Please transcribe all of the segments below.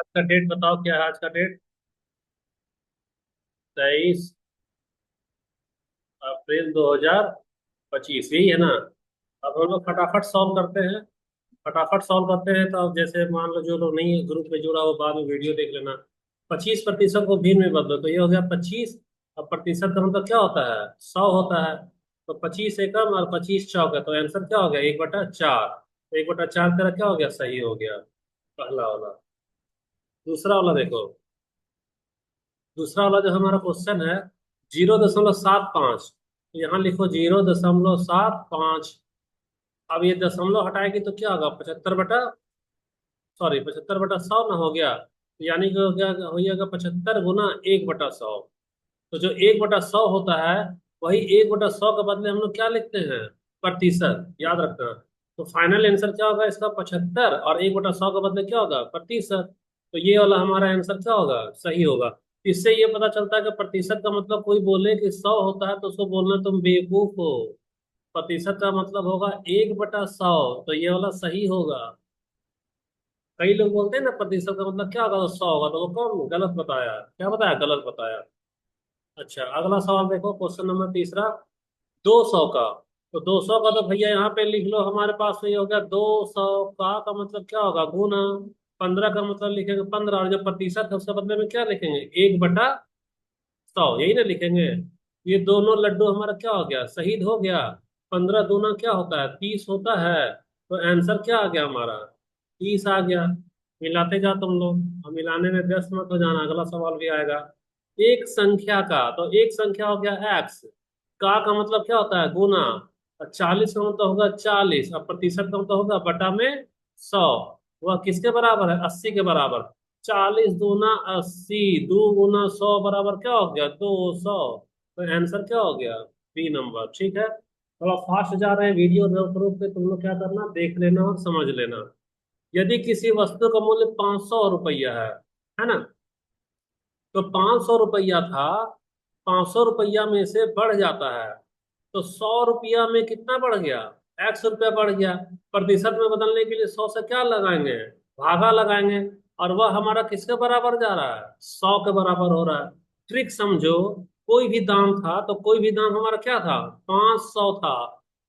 आज का डेट बताओ, क्या है आज का डेट? 23 अप्रैल 2025, यही है ना? अब हम लोग फटाफट सॉल्व करते हैं। फटाफट सॉल्व करते हैं। तो अब जैसे मान लो जो लोग नहीं ग्रुप में जुड़ा वो बाद में वीडियो देख लेना। 25% को भिन्न में बदलो तो ये हो गया 25। अब प्रतिशत का मतलब क्या होता है? 100 होता है। तो 25 एकम और 25 चौक है, तो आंसर क्या हो गया? 1/4। तो 1/4 तेरा क्या हो गया? सही हो गया। पहला वाला। दूसरा वाला देखो। दूसरा वाला जो हमारा क्वेश्चन है, 0.75। तो यहाँ लिखो 0.75। अब ये दशमलव हटाएगी तो क्या होगा? 75/100 ना हो गया, तो यानी कि हो जाएगा 75 × 1/100। तो जो 1/100 होता है, वही 1/100 के बदले हम लोग क्या लिखते हैं? प्रतिशत, याद रखना। तो फाइनल आंसर क्या होगा इसका? 75, और 1/100 के बदले क्या होगा? प्रतिशत। तो ये वाला हमारा आंसर क्या होगा? सही होगा। इससे ये पता चलता है कि प्रतिशत का मतलब, कोई बोले कि 100 होता है तो उसको बोलना तुम बेवकूफ हो। प्रतिशत का मतलब होगा 1/100। तो ये वाला सही होगा। कई लोग बोलते हैं ना प्रतिशत का मतलब क्या होगा, तो 100 होगा, तो वो कौन गलत बताया? क्या बताया? गलत बताया। अच्छा, अगला सवाल देखो, क्वेश्चन नंबर तीसरा। 200 का। तो 200 का तो भैया यहाँ पे लिख लो, हमारे पास में ये हो गया 200 का मतलब क्या होगा? गुना। 15 का मतलब लिखेंगे 15, और जो प्रतिशत है उसके बदले में क्या लिखेंगे? 1/100, यही ना लिखेंगे। ये दोनों लड्डू हमारा क्या हो गया? शहीद हो गया। 15 दूना क्या होता है? 30 होता है। तो आंसर क्या आ गया हमारा? 30 आ गया। मिलाते जा तुम लोग, और मिलाने में व्यस्त मत हो जाना, अगला सवाल भी आएगा। एक संख्या का, तो एक संख्या हो गया एक्स। का मतलब क्या होता है? गुना। और 40 का मतलब होगा 40, और प्रतिशत का मतलब होगा बटा में 100। वह किसके बराबर है? 80 के बराबर। 40 दूना 80, 2 गुना 100 बराबर क्या हो गया? 200। तो आंसर क्या हो गया? B number. ठीक है, थोड़ा फास्ट जा रहे हैं, वीडियो रोक रोक के तुम लोग क्या करना, देख लेना और समझ लेना। यदि किसी वस्तु का मूल्य 500 रुपया है ना? तो 500 रुपया था, 500 रुपया में से बढ़ जाता है, तो 100 रुपया में कितना बढ़ गया? x रुपया बढ़ गया। प्रतिशत में बदलने के लिए 100 से क्या लगाएंगे? भागा लगाएंगे। और वह हमारा किसके बराबर जा रहा है? 100 के बराबर हो रहा है। ट्रिक समझो। कोई भी दाम था, तो कोई भी दाम हमारा क्या था? 500 था।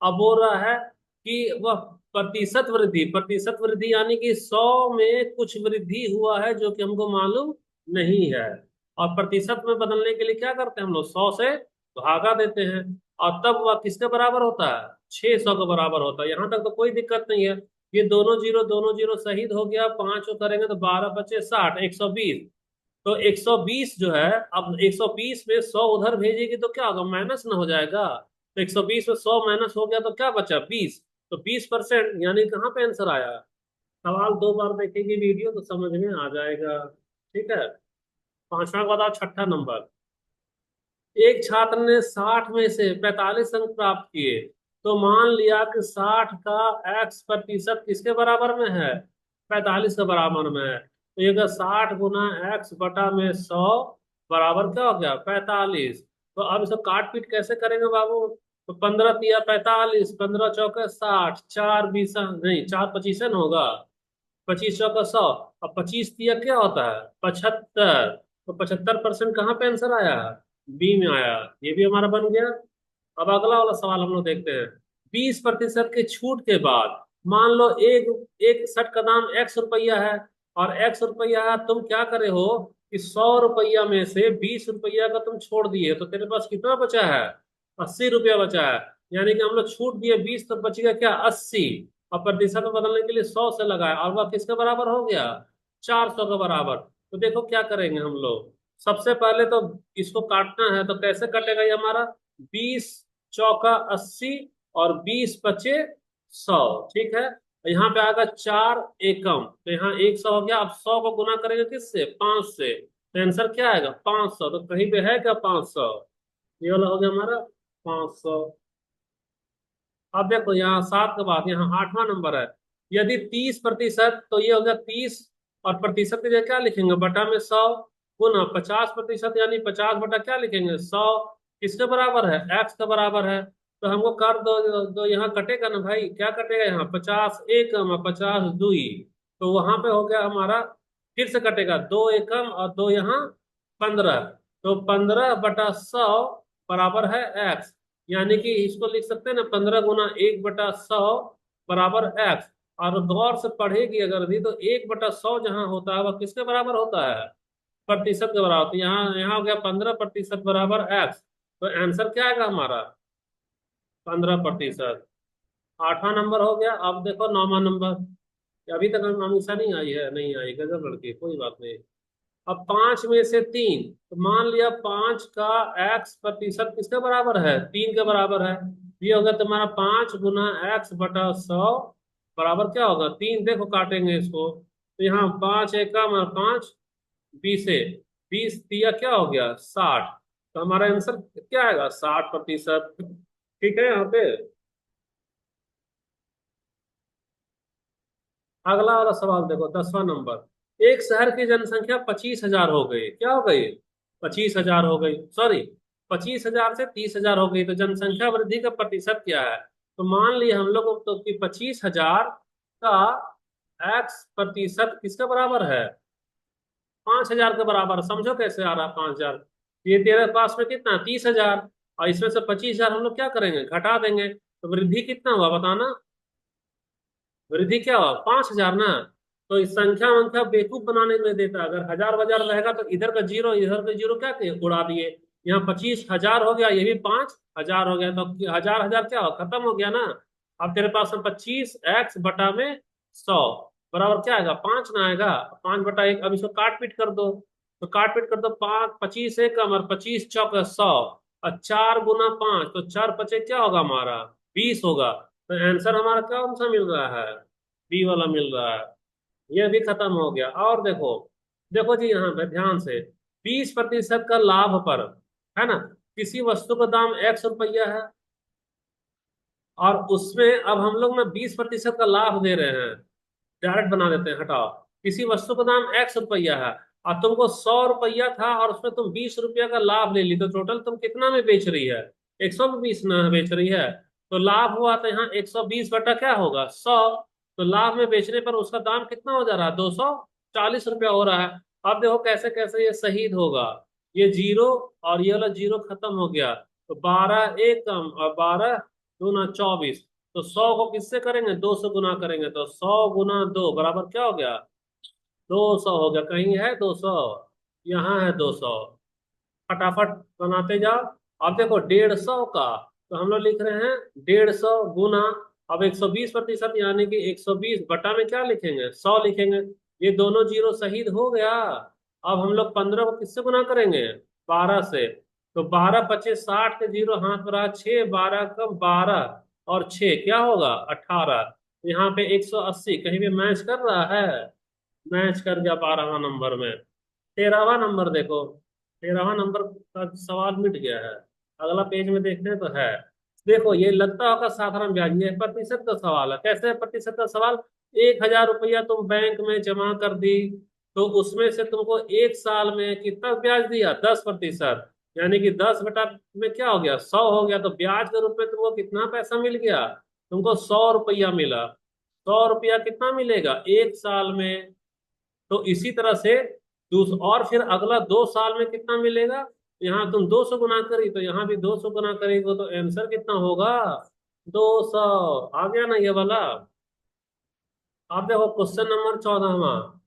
अब बोल रहा है कि वह प्रतिशत वृद्धि यानी कि 100 में कुछ वृद्धि हुआ है जो कि हमको मालूम नहीं है। और प्रतिशत में बदलने के लिए क्या करते हैं हम लोग? 100 से भागा देते हैं। और तब वह किसके बराबर होता है? 600 के बराबर होता है। यहां तक तो कोई दिक्कत नहीं है। ये दोनों जीरो शहीद हो गया, पांच को करेंगे तो 12 बचे 60, 120। तो 120 जो है, अब 120 में 100 उधर भेजेगी तो क्या होगा? माइनस ना हो जाएगा? तो 120 में 100 माइनस हो गया तो क्या बचा? 20। तो 20%, यानी कहाँ पे आंसर आया? सवाल दो बार देखेंगे वीडियो तो समझ में आ जाएगा। ठीक है। पांचवा का बताओ, छठा नंबर। एक छात्र ने 60 में से 45 अंक प्राप्त किए, तो मान लिया कि 60 का x% किसके बराबर में है? 45 के बराबर में है। तो ये 60 गुना x/100 बराबर क्या हो गया? 45। तो अब इसको काट पीट कैसे करेंगे बाबू? तो 15 तिया 45, 15 चौके 60, 4 बीस नहीं, 4 25 होगा। 25 चौका 100। अब 25 तिया क्या होता है? 75। तो 75% कहाँ पे आंसर आया? बी में आया। ये भी हमारा बन गया। अब अगला वाला सवाल हम लोग देखते हैं। 20% की छूट के बाद, मान लो एक एक शर्ट का दाम x रुपया है, और x रुपया है, तुम क्या करे हो कि 100 रुपया में से 20 रुपया का तुम छोड़ दिए, तो तेरे पास कितना बचा है? 80 रुपया बचा है। यानी कि हम लोग छूट दिए 20, तो बच गया क्या? 80। और प्रतिशत में बदलने के लिए 100 से लगाया, और वह किसके बराबर हो गया? 400 के बराबर। तो देखो क्या करेंगे हम लोग। सबसे पहले तो इसको काटना है, तो कैसे कटेगा ये हमारा? 20 चौका 80, और 20 बचे 100। ठीक है। यहाँ पे आएगा 4 एकम, तो यहाँ 100 हो गया। अब 100 को गुना करेंगे किससे? 5 से। तो आंसर क्या आएगा? 500। तो कहीं पे है क्या 500? ये वाला हो गया हमारा 500। अब देखो यहाँ 7 के बाद यहाँ आठवां नंबर है। यदि 30%, तो ये हो गया 30, और प्रतिशत की जगह क्या लिखेंगे? बटा में 100। गुना 50%, यानी 50 बटा क्या लिखेंगे? 100। किसके बराबर है? एक्स के बराबर है। तो हमको कर दो, दो यहाँ कटेगा ना भाई, क्या कटेगा यहाँ? 50 एकम और 50 दुई। तो वहां पे हो गया हमारा फिर से कटेगा, दो एकम और दो यहाँ 15, तो 15/100 बराबर है एक्स। यानी कि इसको लिख सकते हैं ना, 15 × 1/100 बराबर एक्स। और गौर से पढ़ेगी अगर भी, तो 1/100 जहाँ होता है वह किसके बराबर होता है? प्रतिशत के बराबर। तो यहाँ यहाँ हो गया 15% बराबर एक्स। तो आंसर क्या आएगा हमारा? 15%। 8वां नंबर हो गया। अब देखो 9वां नंबर। अभी तक हम हमेशा नहीं आई है, नहीं आई, गजब लड़की, कोई बात नहीं। अब 5 में से 3, तो मान लिया 5 का एक्स प्रतिशत किसके बराबर है? 3 के बराबर है। ये होगा तुम्हारा 5 × x/100 बराबर क्या होगा? 3। देखो काटेंगे इसको, तो यहाँ 5 एकम और 5 बीसे, 20 दिया क्या हो गया? 60। तो हमारा आंसर क्या आएगा? 60%। ठीक है। यहाँ पे अगला वाला सवाल देखो, 10वां नंबर। एक शहर की जनसंख्या 25,000 हो गई। क्या हो गई? 25,000 हो गई, सॉरी, 25,000 से 30,000 हो गई। तो जनसंख्या वृद्धि का प्रतिशत क्या है? तो मान लिए हम लोग तो कि 25,000 का एक्स प्रतिशत किसके बराबर है? 5,000 के बराबर। समझो कैसे आ रहा है 5,000। ये तेरे पास में कितना? 30,000। और इसमें से 25,000 हम लोग क्या करेंगे? घटा देंगे। तो वृद्धि कितना हुआ बताना? वृद्धि क्या हुआ? 5,000 ना। तो इस संख्या वंख्या बेवकूफ बनाने में देता। अगर हजार बाजार रहेगा तो इधर का जीरो इधर का जीरो क्या किए? उड़ा दिए। यहाँ 25,000 हो गया, ये भी 5,000 हो गया, तो हजार हजार क्या हो? खत्म हो गया ना। अब तेरे पास में 25x/100 बराबर क्या आएगा? 5 ना आएगा? 5/1। अब इसको काट पीट कर दो। तो काट पीट कर दो, 5 25 एकम और 25 × 100 और 4 × 5, तो 4 × 5 क्या होगा हमारा? 20 होगा। तो आंसर हमारा कौन सा मिल रहा है? बी वाला मिल रहा है। ये भी खत्म हो गया। और देखो, देखो जी यहाँ पे ध्यान से, 20% का लाभ पर, है ना, किसी वस्तु का दाम x रुपया है, और उसमें अब हम लोग ना 20% का लाभ दे रहे हैं। डायरेक्ट बना देते हैं, हटाओ। किसी वस्तु का दाम x रुपया है, और तुमको 100 रुपया था, और उसमें तुम 20 रुपया का लाभ ले ली, तो टोटल तुम कितना में बेच रही है? 120 ना बेच रही है। तो लाभ हुआ तो यहाँ 120 बटा क्या होगा? 100। तो लाभ में बेचने पर उसका दाम कितना हो जा रहा है? 240 रुपया हो रहा है। अब देखो कैसे कैसे ये शहीद होगा। ये जीरो और ये वाला जीरो खत्म हो गया। तो 12 एकम और 12 दूना 24। तो 100 को किससे करेंगे? 2 से गुना करेंगे। तो 100 × 2 बराबर क्या हो गया? 200 हो गया। कहीं है 200? यहाँ है 200। फटाफट बनाते जाओ। अब देखो 150 का, तो हम लोग लिख रहे हैं 150 गुना। अब 120% यानी कि 120 बटा में क्या लिखेंगे? 100 लिखेंगे। ये दोनों जीरो शहीद हो गया। अब हम लोग 15 को किससे गुना करेंगे? 12 से। तो 12 × 25 = 60 के जीरो हाथ में रहा 6, 12 कम 12 और 6 क्या होगा? 18। यहाँ पे 180 कहीं भी मैच कर रहा है? मैच कर गया 12वां नंबर में। 13वां नंबर देखो। 13वां नंबर का सवाल मिट गया है। अगला पेज में देखते हैं तो है। देखो ये लगता होगा साधारण ब्याज, ये प्रतिशत का सवाल है। कैसे है प्रतिशत का सवाल? 1,000 रुपया तुम बैंक में जमा कर दी, तो उसमें से तुमको 1 साल में कितना ब्याज दिया? 10%। यानी कि 10 बटा में क्या हो गया? 100 हो गया। तो ब्याज के रूप में तुमको कितना पैसा मिल गया? तुमको 100 रुपया मिला। 100 रुपया कितना मिलेगा 1 साल में? तो इसी तरह से और फिर अगला 2 साल में कितना मिलेगा? यहाँ तुम 200 गुना करी, तो यहाँ भी 200 गुना करेगी, तो आंसर कितना होगा? 200। आ गया ना ये वाला? आप देखो क्वेश्चन नंबर 14वां।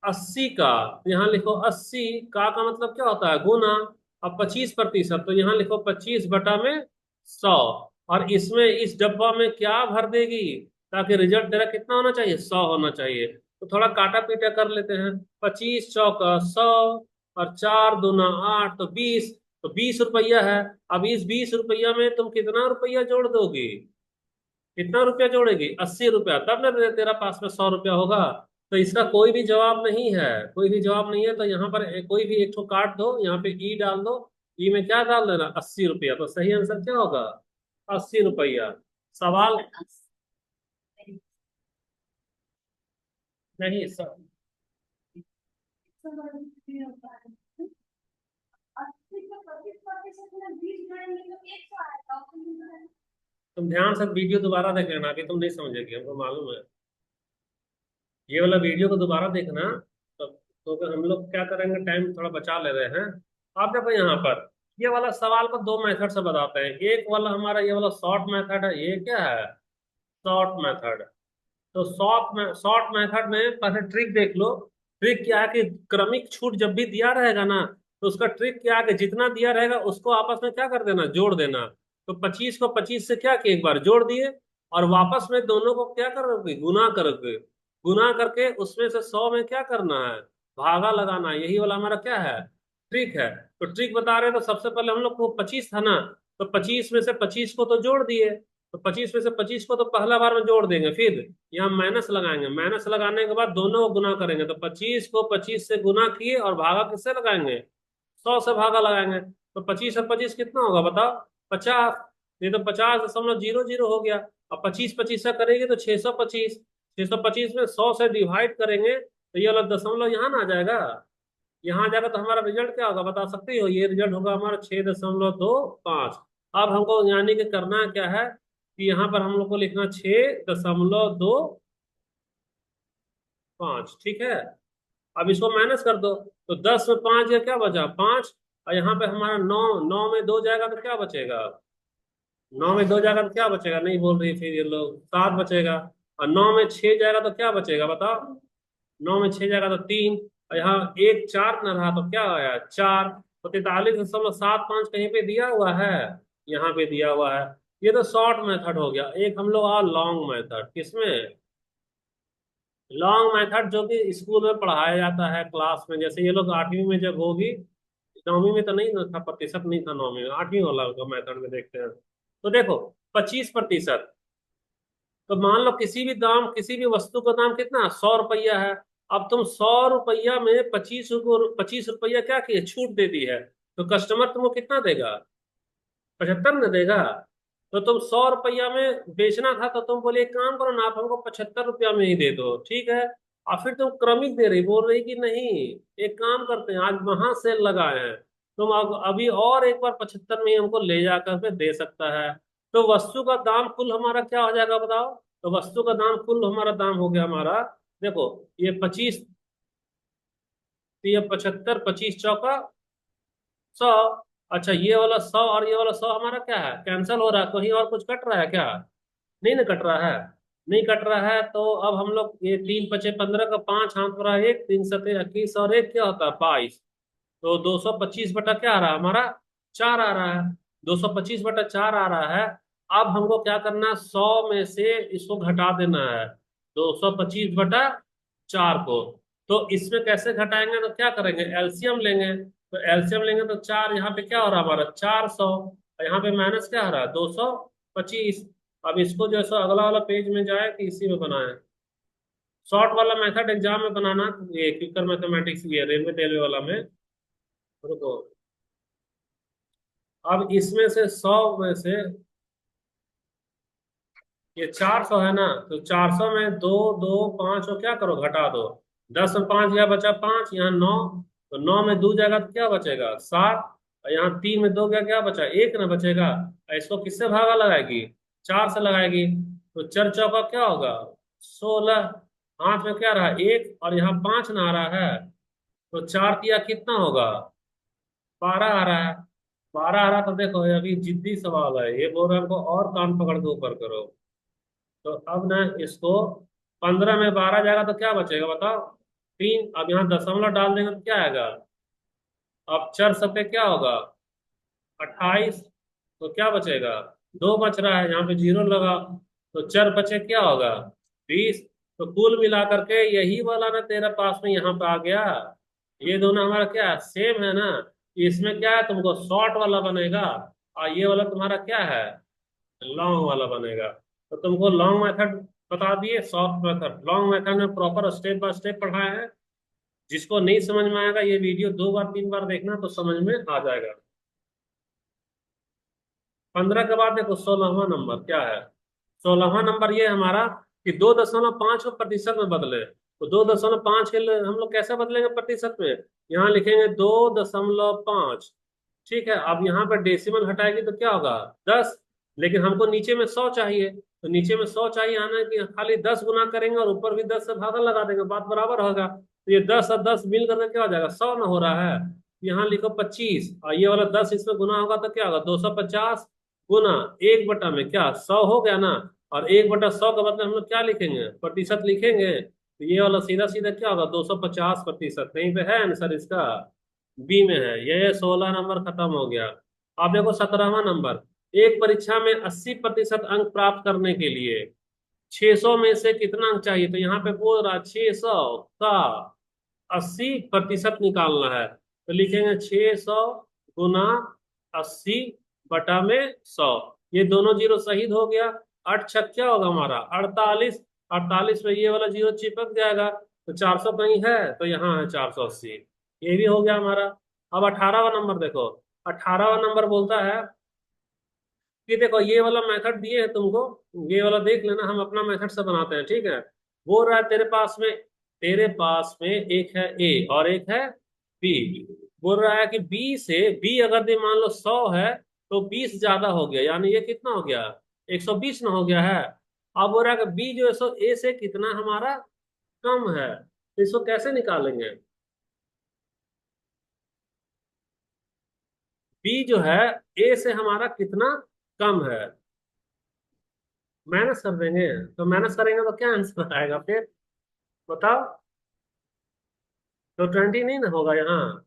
80 का, तो यहाँ लिखो 80 का मतलब क्या होता है? गुना। अब 25%, तो यहाँ लिखो 25/100। और इसमें इस डब्बा में क्या भर देगी ताकि रिजल्ट तेरा कितना होना चाहिए? 100 होना चाहिए। तो थोड़ा काटा पीटा कर लेते हैं। 25 × 100 और 4 दूना 8, तो 20। तो 20 रुपया है। अब इस 20 रुपया में तुम कितना रुपया जोड़ दोगी? कितना रुपया जोड़ेगी? 80 रुपया। तब ना तेरा पास में 100 रुपया होगा। तो इसका कोई भी जवाब नहीं है, कोई भी जवाब नहीं है। तो यहाँ पर कोई भी एक ठो काट दो, यहाँ पे ई डाल दो। ई में क्या डाल देना? 80 रुपया। तो सही आंसर क्या होगा? 80 रुपया। सवाल नहीं सब। तुम ध्यान से वीडियो दोबारा देख लेना, अभी तुम नहीं समझेगी, हमको मालूम है। ये वाला वीडियो को दोबारा देखना, तो तो फिर हम लोग क्या करेंगे, टाइम थोड़ा बचा ले रहे हैं। आप देखो यहाँ पर ये वाला सवाल को दो मेथड से बताते हैं। एक वाला हमारा ये वाला शॉर्ट मेथड है, ये क्या है, शॉर्ट मेथड। तो शॉर्ट मेथड में पहले ट्रिक देख लो। ट्रिक क्या है कि क्रमिक छूट जब भी दिया रहेगा ना, तो उसका ट्रिक क्या है कि जितना दिया रहेगा उसको आपस में क्या कर देना, जोड़ देना। तो 25 को 25 से क्या किए, एक बार जोड़ दिए, और वापस में दोनों को क्या करोगे, गुना करोगे। गुना करके उसमें से 100 में क्या करना है, भागा लगाना है। यही वाला हमारा क्या है, ट्रिक है। तो ट्रिक बता रहे हैं, तो सबसे पहले हम लोग को 25 था ना, तो 25 में से 25 को तो जोड़ दिए। तो 25 में से 25 को तो पहला बार में जोड़ देंगे, फिर यहाँ माइनस लगाएंगे। माइनस लगाने के बाद दोनों को गुना करेंगे। तो 25 को 25 से गुना किए और भागा किससे लगाएंगे, 100 से भागा लगाएंगे। तो 25 और 25 कितना होगा बताओ, 50। ये तो 50.00 हो गया। अब 25 25 से करेंगे तो 625। 625 में 100 से डिवाइड करेंगे तो ये वाला दशमलव यहाँ ना आ जाएगा। यहाँ आ जाएगा तो हमारा रिजल्ट क्या होगा बता सकते हो, ये रिजल्ट होगा हमारा 6.25। अब हमको यानी कि करना क्या है कि यहाँ पर हम लोग को लिखना 6.25, ठीक है। अब इसको माइनस कर दो। तो 10 में 5 या क्या बचा, 5। और यहाँ पे हमारा 9, 9 में 2 जाएगा तो क्या बचेगा, 9 में 2 जाएगा तो क्या बचेगा, नहीं बोल रही फिर ये लोग, 7 बचेगा। और 9 में 6 जाएगा तो क्या बचेगा बताओ, 9 में 6 जाएगा तो 3। और यहाँ एक 4 न रहा तो क्या आया, 4। तो 43.75 कहीं पे दिया हुआ है, यहाँ पे दिया हुआ है। ये तो शॉर्ट मेथड हो गया। एक हम लोग और लॉन्ग मेथड, किसमें, लॉन्ग मेथड जो कि स्कूल में पढ़ाया जाता है क्लास में। जैसे ये लोग 8वीं में जब होगी, 9वीं में तो नहीं था, प्रतिशत नहीं था 9वीं में, 8वीं वाला का मेथड में देखते हैं। तो देखो 25%। तो मान लो किसी भी दाम, किसी भी वस्तु का दाम कितना, 100 रुपया है। अब तुम 100 रुपया में 25 रुपया क्या किए, छूट दे दी है। तो कस्टमर तुमको कितना देगा, 75 न देगा। तो तुम 100 रुपया में बेचना था, तो तुम बोले एक काम करो ना, आप हमको 75 रुपया में ही दे दो, ठीक है। और फिर तुम क्रमिक दे रही, बोल रही कि नहीं, एक काम करते हैं, आज महा सेल लगाए हैं, तुम अब अभी और एक बार 75 में ही हमको ले जाकर के दे सकता है। तो वस्तु का दाम कुल हमारा क्या हो जाएगा बताओ। तो वस्तु का दाम कुल हमारा दाम हो गया हमारा, देखो ये 25, तो ये 75, 25 चौका 100। अच्छा ये वाला 100 और ये वाला 100 हमारा क्या है, कैंसिल हो रहा है, कहीं और कुछ कट रहा है क्या, नहीं ना कट रहा है। नहीं कट रहा है, तो अब हम लोग ये 3 × 5 = 15 का 5 हाथ रहा, एक 3 × 7 = 21 और एक क्या होता है 22। तो 225 बटा क्या आ रहा है हमारा, 4 आ रहा है। 225/4 आ रहा है। अब हमको क्या करना है, 100 में से इसको घटा देना है, 225/4 को। तो इसमें कैसे घटाएंगे, तो क्या करेंगे, एलसीएम लेंगे। तो एलसीएम लेंगे तो 4 यहाँ पे क्या हो रहा है हमारा, 400। और यहाँ पे माइनस क्या हो रहा है, 225। अब इसको जो है सो अगला वाला पेज में जाए कि इसी में बनाए, शॉर्ट वाला मेथड एग्जाम में बनाना, ये क्विकर मैथमेटिक्स, ये रेलवे वाला में। रुको, अब इसमें से 100 में से ये 400 है ना, तो 400 में 2 2 5 को क्या करो, घटा दो। 10 में 5 गया, बचा 5, यहाँ 9। तो 9 में 2 जाएगा तो क्या बचेगा, 7। और यहाँ 3 में 2 गया, क्या बचा, 1 ना बचेगा। और इसको किससे भागा लगाएगी, 4 से लगाएगी। तो चर चौका क्या होगा, 16। हाथ में क्या रहा, 1, और यहाँ 5 ना आ रहा है। तो 4 तिया कितना होगा, 12 आ रहा है। 12 आ रहा, तो देखो ये अभी जिद्दी सवाल है, ये बोल रहा है हमको और कान पकड़ के ऊपर करो। तो अब ना इसको 15 में 12 जाएगा तो क्या बचेगा बताओ, 3। अब यहाँ दशमलव डाल देंगे तो क्या आएगा, अब चर सत्ते क्या होगा, 28। तो क्या बचेगा, 2 बच रहा है, यहाँ पे 0 लगा। तो चर बचे क्या होगा, 20। तो कुल मिला करके यही वाला ना तेरे पास में यहाँ पे आ गया। ये दोनों हमारा क्या है, सेम है ना। इसमें क्या है, तुमको शॉर्ट वाला बनेगा, और ये वाला तुम्हारा क्या है, लॉन्ग वाला बनेगा। तो तुमको लॉन्ग मेथड बता दिए, शॉर्ट मेथड। लॉन्ग मेथड में प्रॉपर स्टेप बाय स्टेप पढ़ाए हैं। जिसको नहीं समझ में आएगा, ये वीडियो 2 बार 3 बार देखना तो समझ में आ जाएगा। 15 के बाद देखो 16वां नंबर क्या है। 16वां नंबर ये हमारा कि 2.5 को प्रतिशत में बदले। तो 2.5 के लिए हम लोग कैसे बदलेंगे प्रतिशत में, यहाँ लिखेंगे 2.5। ठीक है। अब यहाँ पर डेसिमल हटाएगी तो क्या होगा, 10। लेकिन हमको नीचे में 100 चाहिए, तो नीचे में 100 चाहिए आना कि खाली 10 गुना करेंगे और ऊपर भी 10 से भागा लगा देंगे, बात बराबर होगा। तो ये 10 और 10 मिल करके क्या हो जाएगा, 100 ना हो रहा है। यहाँ लिखो 25, और ये वाला 10 इसमें गुना होगा तो क्या होगा, 250 गुना 1 बटा में क्या 100 हो गया ना। और 1/100 का मतलब हम लोग क्या लिखेंगे, प्रतिशत लिखेंगे। तो ये वाला सीधा सीधा क्या होगा, 250%। कहीं पे है आंसर इसका, बी में है। ये 16 नंबर खत्म हो गया। अब देखो 17वां नंबर। एक परीक्षा में 80% अंक प्राप्त करने के लिए 600 में से कितना अंक चाहिए। तो यहाँ पे बोल रहा 600 का 80% निकालना है। तो लिखेंगे 600 गुना 80 बटा में 100। ये दोनों जीरो शहीद हो गया। 8 छक क्या होगा हमारा 48। 48 में ये वाला जीरो चिपक जाएगा। तो 400 कहीं है तो यहाँ है 480। ये भी हो गया हमारा। अब 18वां नंबर देखो। 18वां नंबर बोलता है कि देखो ये वाला मेथड दिए है तुमको, ये वाला देख लेना, हम अपना मेथड से बनाते हैं, ठीक है। बोल रहा है तेरे पास में एक है ए और एक है बी। बोल रहा है कि बी से, बी अगर दे मान लो 100 है तो 20 ज्यादा हो गया, यानी ये कितना हो गया 120 ना हो गया है। अब बोल रहा है कि बी जो है सो ए से कितना हमारा कम है, तो इसको कैसे निकालेंगे। बी जो है ए से हमारा कितना कम है, माइनस कर देंगे। तो माइनस करेंगे तो क्या आंसर आएगा फिर, बताओ। तो 20 नहीं ना होगा यहाँ।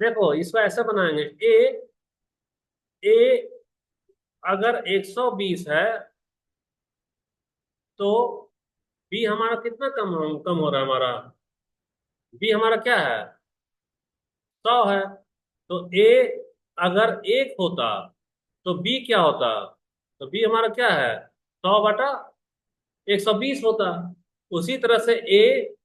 देखो इसको ऐसे बनाएंगे, ए अगर 120 है तो बी हमारा कितना कम कम हो रहा है हमारा, बी हमारा क्या है 100 है। तो ए अगर 1 होता तो बी क्या होता, तो बी हमारा क्या है 100/120 होता। उसी तरह से ए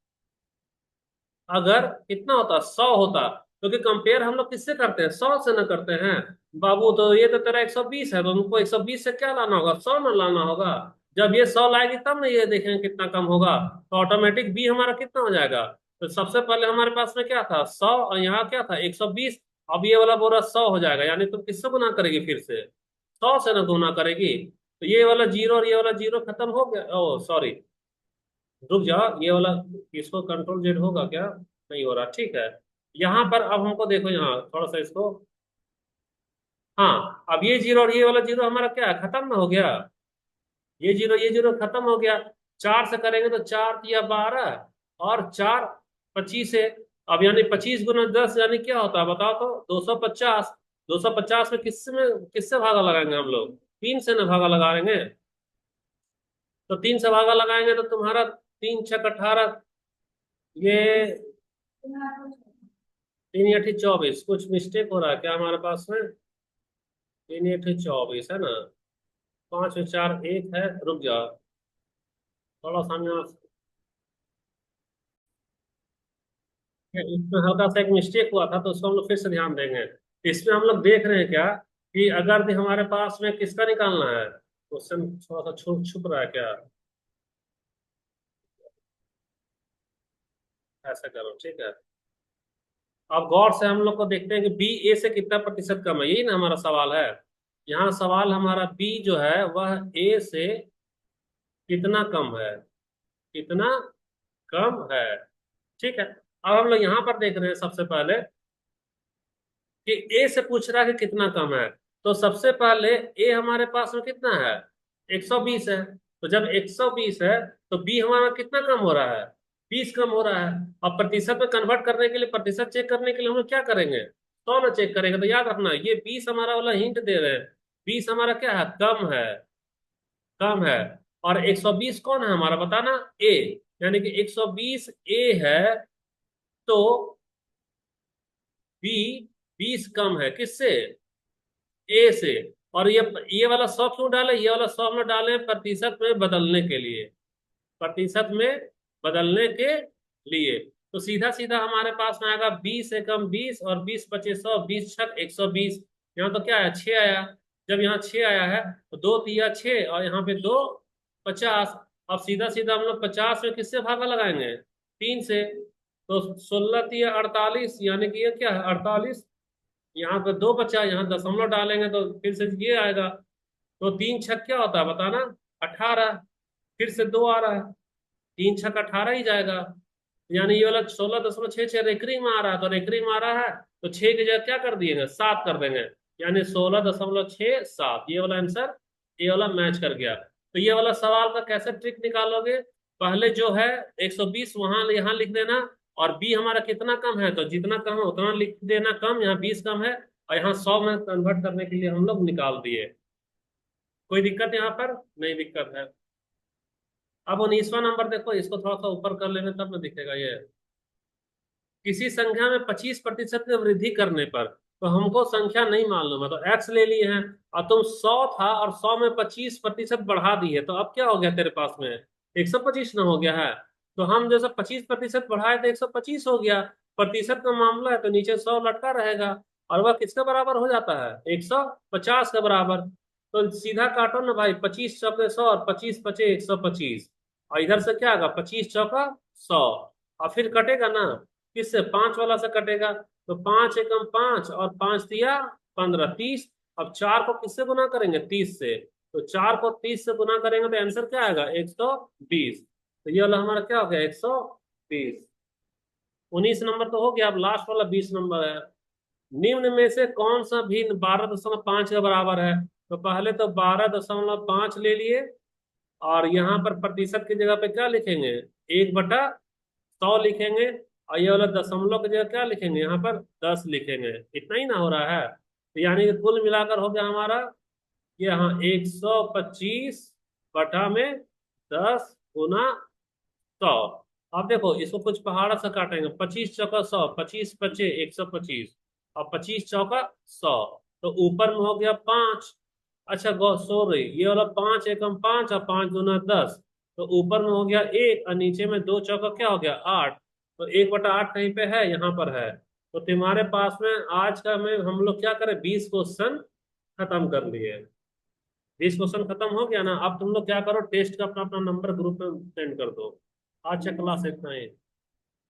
अगर कितना होता 100 होता, क्योंकि कंपेयर हम लोग किससे करते हैं 100 से ना करते हैं बाबू। तो ये तो तेरा 120 है, तो उनको 120 से क्या लाना होगा 100 ना लाना होगा। जब ये 100 लाएगी तब ना ये देखेंगे कितना कम होगा। तो ऑटोमेटिक बी हमारा कितना हो जाएगा। तो सबसे पहले हमारे पास में क्या था 100 और यहाँ क्या था 120। अब ये वाला बोरा 100 हो जाएगा, यानी तुम किससे गुना करेगी फिर से 100 से ना गुना करेगी। तो ये वाला जीरो और ये वाला जीरो खत्म हो गया। ओ सॉरी, रुक जाओ, ये वाला इसको कंट्रोल जेड होगा क्या, नहीं हो रहा, ठीक है। यहाँ पर अब हमको देखो, यहाँ थोड़ा सा इसको, हाँ अब ये जीरो और ये वाला जीरो हमारा क्या है खत्म ना हो गया। ये जीरो खत्म हो गया। 4 से करेंगे तो 4 या 12 और 4 25 है। अब यानी 25 गुना 10 यानी क्या होता है बताओ तो 250। 250 में किससे भागा लगाएंगे हम लोग, 3 से ना भागा लगाएंगे। तो 3 से भागा लगाएंगे तो तुम्हारा 3 × 6 = 18। ये 3 × 8 = 24। कुछ मिस्टेक हो रहा है क्या हमारे पास में, 3 × 8 = 24 है ना। 5 में 4 1 है, रुक जाओ थोड़ा सा हम यहाँ, इसमें हल्का सा एक मिस्टेक हुआ था तो उसको हम लोग फिर से ध्यान देंगे। इसमें हम लोग देख रहे हैं क्या कि अगर भी हमारे पास में किसका निकालना है, क्वेश्चन थोड़ा सा छुप छुप रहा है क्या, ऐसा करो ठीक है। अब गौर से हम लोग को देखते हैं कि बी ए से कितना प्रतिशत कम है, यही ना हमारा सवाल है। यहाँ सवाल हमारा बी जो है वह ए से कितना कम है, कितना कम है, ठीक है। अब हम लोग यहाँ पर देख रहे हैं सबसे पहले कि ए से पूछ रहा है कि कितना कम है। तो सबसे पहले ए हमारे पास में कितना है 120 है। तो जब 120 है तो बी हमारा कितना कम हो रहा है 20 कम हो रहा है। अब प्रतिशत में कन्वर्ट करने के लिए, प्रतिशत चेक करने के लिए हम लोग क्या करेंगे 100 ना चेक करेंगे। तो याद रखना ये 20 हमारा वाला हिंट दे रहे हैं, 20 हमारा क्या है कम है, कम है। और 120 कौन है हमारा बताना ए, यानी कि 120 ए है। तो बी 20 कम है किससे, ए से। और ये वाला 100 क्यों डाले, ये वाला 100 में डाले प्रतिशत में बदलने के लिए, प्रतिशत में बदलने के लिए। तो सीधा सीधा हमारे पास में आएगा 20 से कम 20 और 20 × 5 = 100, 20 × 6 = 120। यहाँ तो क्या है 6 आया। जब यहाँ 6 आया है तो 2 × 3 = 6 और यहाँ पे 2 × 50। अब सीधा सीधा हम लोग 50 में किससे भागा लगाएंगे 3 से। तो 16 × 3 = 48, यानी कि ये क्या है 48। यहाँ पे 2 बचा, यहाँ दशमलव डालेंगे तो फिर से ये आएगा। तो 3 छक क्या होता है बताना? 18। फिर से 2 आ रहा है, 3 छक 18 ही जाएगा। यानी ये वाला 16.66 रेकरिंग में आ रहा है, तो रेकरिंग में आ रहा है तो 6 की जगह क्या कर दिएगा, 7 कर देंगे। यानी 16.67 ये वाला आंसर, ये वाला मैच कर गया। तो ये वाला सवाल का कैसे ट्रिक निकालोगे? पहले जो है 120 वहां यहाँ लिख देना, और बी हमारा कितना कम है, तो जितना कम है उतना लिख देना कम, यहाँ 20 कम है, और यहाँ 100 में कन्वर्ट करने के लिए हम लोग निकाल दिए। कोई दिक्कत यहाँ पर? नहीं दिक्कत है। अब 19वां नंबर देखो, इसको थोड़ा सा ऊपर कर लेने तब ना दिखेगा ये। किसी संख्या में 25% की वृद्धि करने पर, तो हमको संख्या नहीं मालूम है तो एक्स ले लिए हैं, और तुम 100 था और 100 में 25% बढ़ा दिए, तो अब क्या हो गया तेरे पास में? 125 ना हो गया है। तो हम जैसे 25% बढ़ाए तो 125 हो गया। प्रतिशत का मामला है तो नीचे 100 लटका रहेगा, और वह किसके बराबर हो जाता है? 150 के बराबर। तो सीधा काटो ना भाई, 25 चौके 100 और 25 पचे 125, और इधर से क्या आएगा? 25 चौका 100, और फिर कटेगा ना, किससे? 5 वाला से कटेगा। तो 5 एकम 5 और 5 तिया 15, 30। अब 4 को किससे गुना करेंगे? 30 से। तो 4 को 30 से गुना करेंगे तो आंसर क्या आएगा? 120। तो ये वाला हमारा क्या हो गया? 120। 19 नंबर तो हो गया, अब लास्ट वाला 20 नंबर है। निम्न में से कौन सा भिन्न 12.5 के बराबर है? तो पहले तो 12.5 ले लिए, और यहाँ पर प्रतिशत की जगह पे क्या लिखेंगे? 1/100 लिखेंगे, और ये वाला दशमलव की जगह क्या लिखेंगे? यहाँ पर 10 लिखेंगे। इतना ही ना हो रहा है? तो यानी कि कुल मिलाकर हो गया हमारा ये, हाँ, 125 में 10 गुना 100। अब देखो इसको कुछ पहाड़ा से काटेंगे, 25 चौका 100, 25 पचे 125, और 25 चौका 100। तो ऊपर में हो गया 5। अच्छा गो सॉरी, ये वाला 5 एकम 5 और 5 दूना 10। तो ऊपर में हो गया 1, और नीचे में 2 चौका क्या हो गया? 8। तो 1/8 कहीं पे है? यहाँ पर है। तो तुम्हारे पास में आज का में हम लोग क्या करें, 20 क्वेश्चन खत्म कर लिए। 20 क्वेश्चन खत्म हो गया ना? अब तुम लोग क्या करो, टेस्ट का अपना अपना नंबर ग्रुप में सेंड कर दो। आज का क्लास इतना ही।